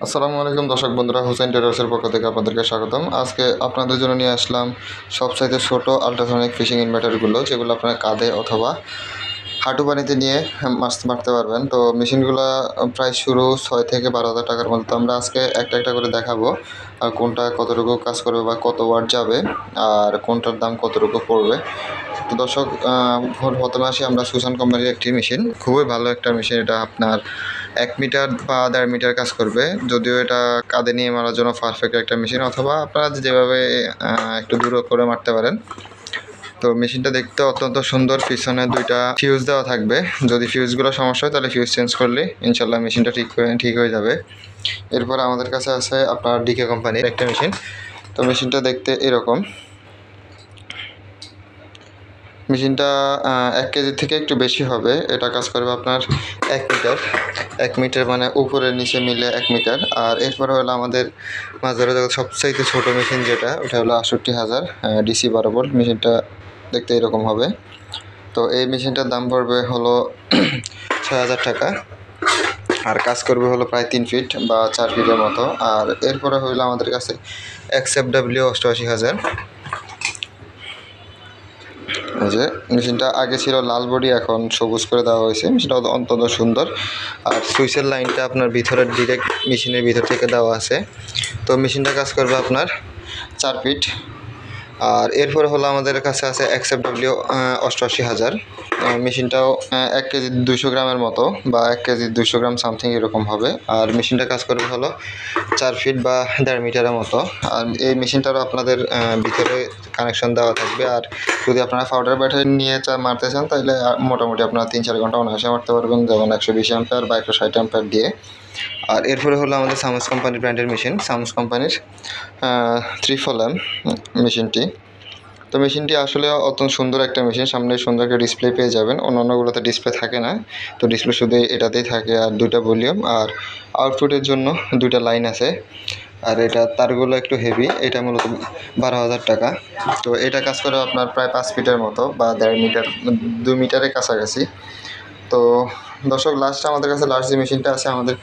আসসালামু আলাইকুম দর্শক বন্ধুরা, হুসাইন টেরার্সের পক্ষ থেকে আপনাদেরকে স্বাগতম। আজকে আপনাদের জন্য নিয়ে আসলাম সবচাইতে ছোট আল্ট্রাসনিক ফিশিং ইনভার্টারগুলো, যেগুলো আপনারা কাঁধে অথবা হাঁটু পানিতে নিয়ে মাছ মারতে পারবেন। তো মেশিনগুলো প্রাইস শুরু 6 থেকে 12 হাজার টাকার মধ্যে। তো আমরা আজকে একটা একটা করে দেখাবো আর কোনটা কতটুকু কাজ করবে বা কত ওয়াট যাবে আর কোনটার দাম কতটুকু পড়বে। তো দর্শক, প্রথমে আসি আমরা সুসান কোম্পানির একটি মেশিন, খুবই ভালো একটা মেশিন। এটা আপনার 1 মিটার বা 1.5 মিটার কাজ করবে, যদিও এটা কাঁধে নিয়ে মারার জন্য পারফেক্ট একটা মেশিন, অথবা আপনারা যেভাবে একটু দূর করে মারতে পারেন। তো মেশিনটা দেখতে অত্যন্ত সুন্দর, পিছনে 2টা ফিউজ দেওয়া থাকবে। যদি ফিউজগুলো সমস্যা হয় তাহলে ফিউজ চেঞ্জ করলে ইনশাল্লাহ মেশিনটা ঠিক হয়ে যাবে। এরপর আমাদের কাছে আছে আপনার ডিকে কোম্পানির একটা মেশিন। তো মেশিনটা দেখতে এরকম। মেশিনটা 1 কেজি থেকে একটু বেশি হবে। এটা কাজ করবে আপনার 1 মিটার। 1 মিটার মানে উপরে নিচে মিলে 1 মিটার। আর এরপরে হলো আমাদের মাছ ধরা জগৎ সবচাইতে ছোটো মেশিন, যেটা ওটা হলো 68,000 ডিসি 12 ভোল্ট। মেশিনটা দেখতে এরকম হবে। তো এই মেশিনটার দাম পড়বে হলো 6,000 টাকা। আর কাজ করবে হলো প্রায় 3 ফিট বা 4 ফিটের মতো। আর এরপরে হইলো আমাদের কাছে XFW 88,000। যে মেশিনটা আগে ছিল লাল বডি, এখন সবুজ করে দেওয়া হয়েছে। মেশিনটা অত্যন্ত সুন্দর। আর সুইচের লাইনটা আপনার ভিতরের ডিরেক্ট মেশিনের ভিতর থেকে দেওয়া আছে। তো মেশিনটা কাজ করবে আপনার 4 ফিট। আর এরপরে হলো আমাদের কাছে আছে XFW 88,000। মেশিনটাও 1 কেজি 200 গ্রামের মতো বা 1 কেজি 200 গ্রাম সামথিং এরকম হবে। আর মেশিনটা কাজ করবে হলো 4 ফিট বা 1.5 মিটারের মতো। আর এই মেশিনটারও আপনাদের ভিতরে কানেকশন দেওয়া থাকবে। আর যদি আপনারা পাউডার ব্যাটারি নিয়ে মারতে চান তাহলে মোটামুটি আপনারা 3-4 ঘন্টা অনায়াসে মারতে পারবেন, যেমন 120 অ্যাম্পিয়ার বা 160 অ্যাম্পিয়ার দিয়ে। আর এরপরে হলো আমাদের সামস কোম্পানির ব্র্যান্ডের মেশিন, সামস কোম্পানির 3 মেশিনটি। তো মেশিনটি আসলে অত্যন্ত সুন্দর একটা মেশিন। সামনে সুন্দর একটা ডিসপ্লে পেয়ে যাবেন, অন্যান্যগুলোতে ডিসপ্লে থাকে না। তো ডিসপ্লে শুধু এটাতেই থাকে। আর 2টা ভলিউম আর আউটপুটের জন্য 2টা লাইন আছে। আর এটা তারগুলো একটু হেভি। এটা মূলত 12,000 টাকা। তো এটা কাজ করে আপনার প্রায় 5 ফিটের মতো বা 1.5 মিটার, 2 মিটারের কাছাকাছি। তো দর্শক, আমাদের কাছে লাস্ট যে মেশিনটা আছে, আমাদের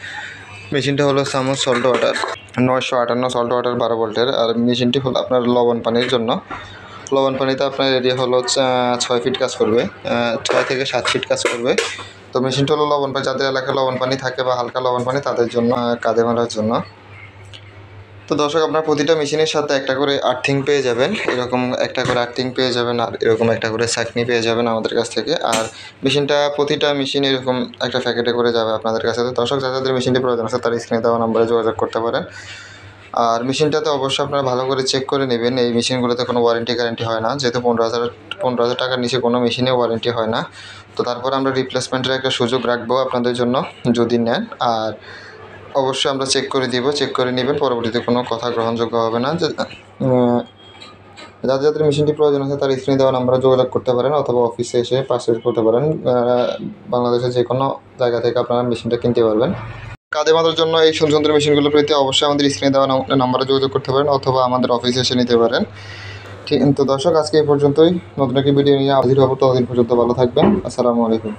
মেশিনটা হলো সামস সল্ট ওয়াটার 958 সল্ট ওয়াটার 12 ভোল্টের। আর মেশিনটি হলো আপনার লবণ পানির জন্য। লবণ পানিতে আপনার এরিয়া হলো 6 ফিট কাজ করবে, 6 থেকে 7 ফিট কাজ করবে। তো মেশিনটা হলো লবণ পানি, যাদের এলাকায় লবণ পানি থাকে বা হালকা লবণ পানি, তাদের জন্য, কাঁধে মারার জন্য। তো দর্শক, আপনার প্রতিটা মেশিনের সাথে একটা করে আর্থিং পেয়ে যাবেন, এরকম একটা করে আর্থিং পেয়ে যাবেন। আর এরকম একটা করে ছাঁকনি পেয়ে যাবেন আমাদের কাছ থেকে। আর প্রতিটা মেশিন এরকম একটা প্যাকেটে করে যাবে আপনাদের কাছে। তো দর্শক, যাদের মেশিনটি প্রয়োজন আছে তারা স্ক্রিনে দেওয়া নম্বরে যোগাযোগ করতে পারেন। আর মেশিনটাতে অবশ্যই আপনারা ভালো করে চেক করে নেবেন। এই মেশিনগুলোতে কোনো গ্যারান্টি হয় না, যেহেতু 15,000 টাকার নিচে কোনো মেশিনে ওয়ারেন্টি হয় না। তো তারপর আমরা রিপ্লেসমেন্টের একটা সুযোগ রাখবো আপনাদের জন্য যদি নেন। আর অবশ্যই আমরা চেক করে দিব, চেক করে নেবেন। পরবর্তীতে কোনো কথা গ্রহণযোগ্য হবে না। যাদের মেশিনটি প্রয়োজন আছে তারা স্ক্রিনে দেওয়া নাম্বারে যোগাযোগ করতে পারেন, অথবা অফিসে এসে পারচেজ করতে পারেন। বাংলাদেশের যে কোনো জায়গা থেকে আপনারা মেশিনটা কিনতে পারবেন। কাঁধে বাঁধার জন্য এই সুন্দর সুন্দর মেশিনগুলো পেতে অবশ্যই আমাদের স্ক্রিনে দেওয়া নাম্বারে যোগাযোগ করতে পারেন, অথবা আমাদের অফিসে এসে নিতে পারেন। ঠিক তো দর্শক, আজকে এই পর্যন্তই। নতুন একটি ভিডিও নিয়ে হাজির হবো। ততদিন পর্যন্ত ভালো থাকবেন। আসসালামু আলাইকুম।